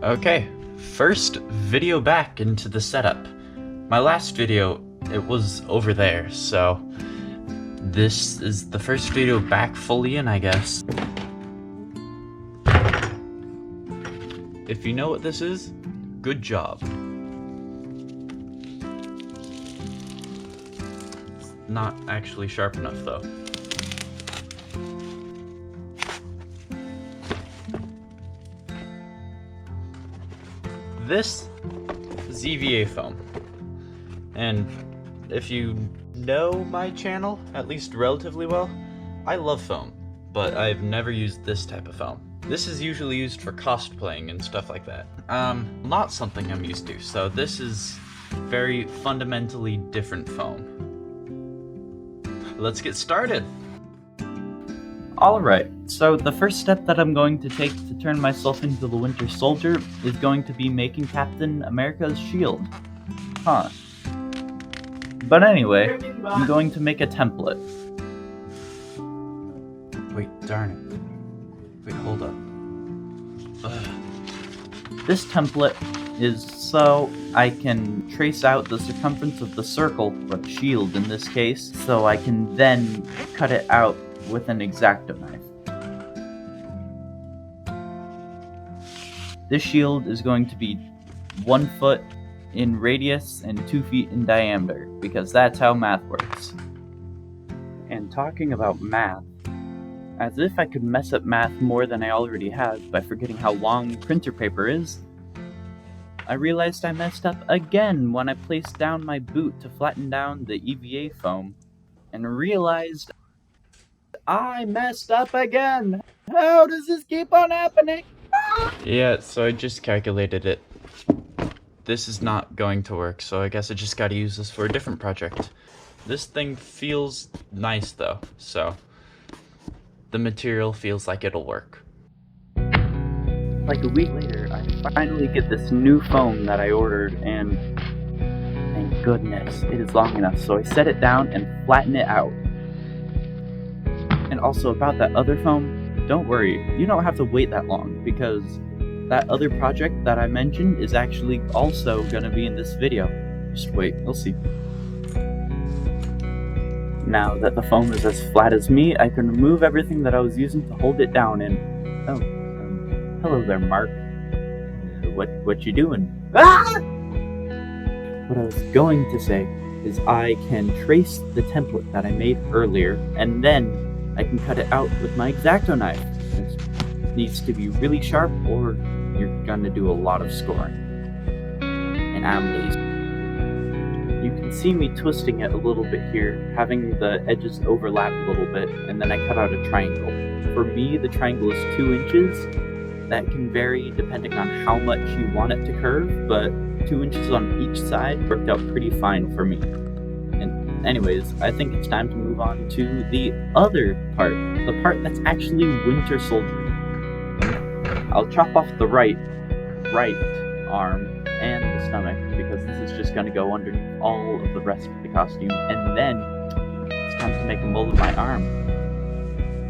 Okay, first video back into the setup. My last video, it was over there, so this is the first video back fully in, I guess. If you know what this is, good job. It's not actually sharp enough though. This is EVA foam, and if you know my channel, at least relatively well, I love foam, but I've never used this type of foam. This is usually used for cosplaying and stuff like that. Not something I'm used to, so this is very fundamentally different foam. Let's get started! Alright, so the first step that I'm going to take to turn myself into the Winter Soldier is going to be making Captain America's shield. Huh. But anyway, I'm going to make a template. Wait, darn it. Wait, hold up. Ugh. This template is so I can trace out the circumference of the circle, or the shield in this case, so I can then cut it out with an X-Acto knife. This shield is going to be 1 foot in radius and 2 feet in diameter, because that's how math works. And talking about math, as if I could mess up math more than I already have by forgetting how long printer paper is, I realized I messed up again when I placed down my boot to flatten down the EVA foam, and realized I messed up again! How does this keep on happening? Yeah, so I just calculated it. This is not going to work, so I guess I just gotta use this for a different project. This thing feels nice though, so the material feels like it'll work. Like a week later, I finally get this new foam that I ordered, and thank goodness it is long enough, so I set it down and flatten it out. And also about that other foam, don't worry, you don't have to wait that long, because that other project that I mentioned is actually also gonna be in this video. Just wait, you'll see. Now that the foam is as flat as me, I can remove everything that I was using to hold it down, and hello there, Mark. What you doing? Ah! What I was going to say is I can trace the template that I made earlier, and then I can cut it out with my X-Acto knife. It needs to be really sharp, or you're gonna do a lot of scoring. And I'm lazy. You can see me twisting it a little bit here, having the edges overlap a little bit, and then I cut out a triangle. For me, the triangle is 2 inches. That can vary depending on how much you want it to curve, but 2 inches on each side worked out pretty fine for me. And anyways, I think it's time to move on to the other part, the part that's actually Winter Soldier. I'll chop off the right arm and the stomach, because this is just going to go underneath all of the rest of the costume, and then it's time to make a mold of my arm.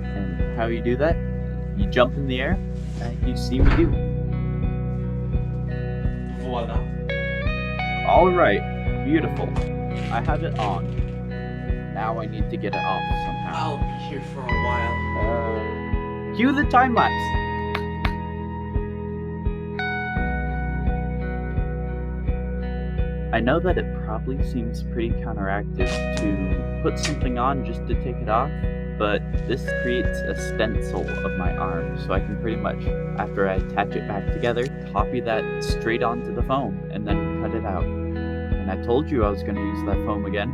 And how you do that? You jump in the air, and you see me do. Voila. Alright, beautiful. I have it on. Now I need to get it off somehow. I'll be here for a while. Cue the time lapse. I know that it probably seems pretty counteractive to put something on just to take it off, but this creates a stencil of my arm, so I can pretty much, after I attach it back together, copy that straight onto the foam, and then cut it out. And I told you I was going to use that foam again.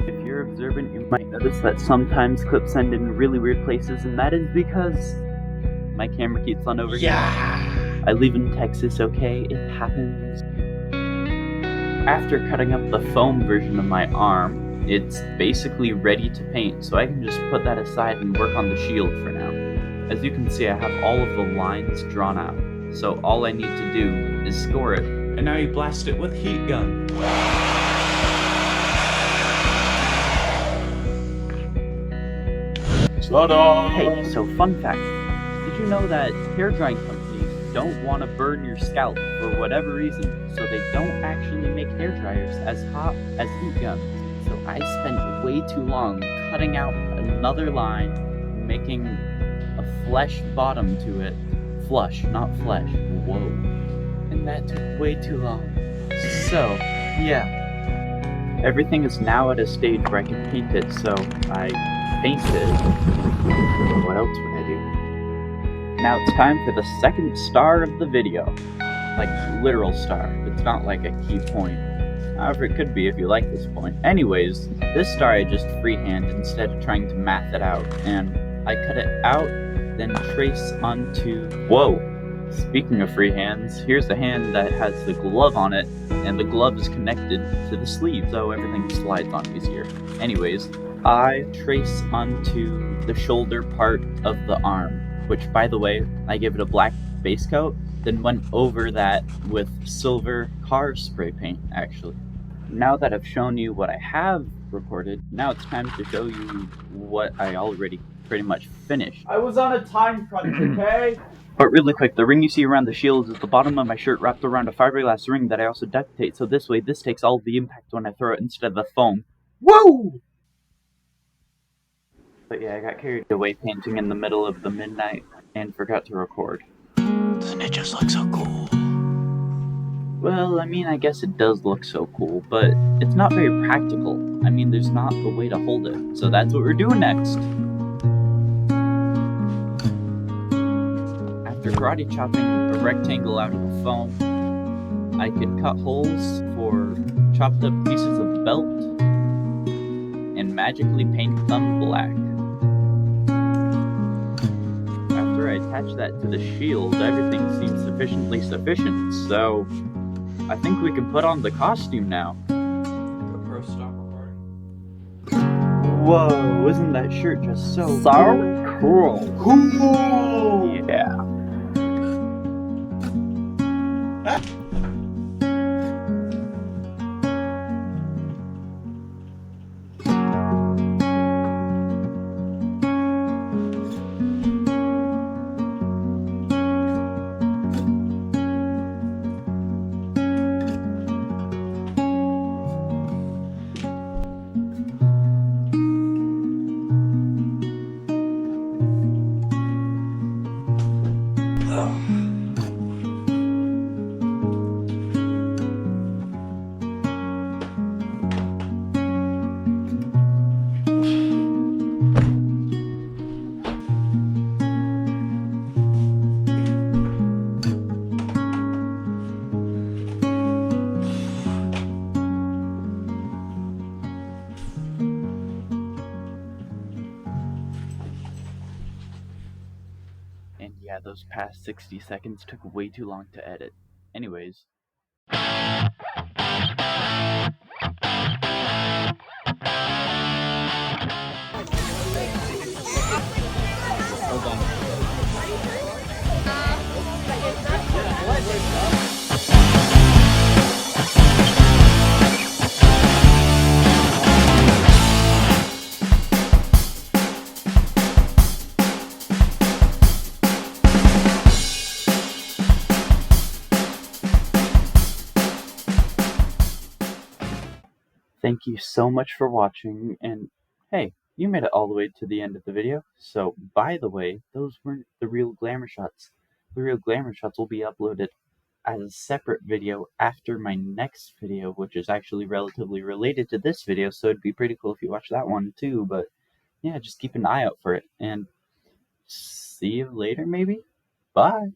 If you're observant, you might notice that sometimes clips end in really weird places, and that is because my camera keeps on overheating. Yeah! I live in Texas, okay? It happens. After cutting up the foam version of my arm, it's basically ready to paint, so I can just put that aside and work on the shield for now. As you can see, I have all of the lines drawn out, so all I need to do is score it. And now you blast it with heat gun. Ta-da! Hey, so fun fact, did you know that hair drying companies don't want to burn your scalp for whatever reason, so they don't actually make hair dryers as hot as heat guns. So I spent way too long cutting out another line, making a flesh bottom to it. Flush, not flesh. Whoa. And that took way too long. So, yeah. Everything is now at a stage where I can paint it, so I painted. What else would I do? Now it's time for the second star of the video. Like, literal star. It's not like a key point. However, it could be if you like this point. Anyways, this star I just freehand instead of trying to math it out. And I cut it out, then trace onto... Whoa! Speaking of freehands, here's a hand that has the glove on it, and the glove is connected to the sleeve, so everything slides on easier. Anyways, I trace onto the shoulder part of the arm, which, by the way, I gave it a black base coat, then went over that with silver car spray paint, actually. Now that I've shown you what I have recorded, now it's time to show you what I already pretty much finished. I was on a time crunch, okay? But really quick, the ring you see around the shield is the bottom of my shirt wrapped around a fiberglass ring that I also duct tape, so this way this takes all of the impact when I throw it instead of the foam. Woo! But yeah, I got carried away painting in the middle of the midnight and forgot to record. Doesn't it just look so cool? Well, I mean, I guess it does look so cool, but it's not very practical. I mean, there's not a way to hold it, so that's what we're doing next. After karate chopping a rectangle out of the foam, I could cut holes for chopped up pieces of belt and magically paint them black. After I attach that to the shield, everything seems sufficiently sufficient, so I think we can put on the costume now. GoPro stop recording. Whoa, isn't that shirt just so cool? Cool! Yeah. And yeah, those past 60 seconds took way too long to edit. Anyways. Hold on. Thank you so much for watching, and hey, you made it all the way to the end of the video. So, by the way, those weren't the real glamour shots. The real glamour shots will be uploaded as a separate video after my next video, which is actually relatively related to this video, so it'd be pretty cool if you watch that one too. But yeah, just keep an eye out for it, and see you later maybe? Bye!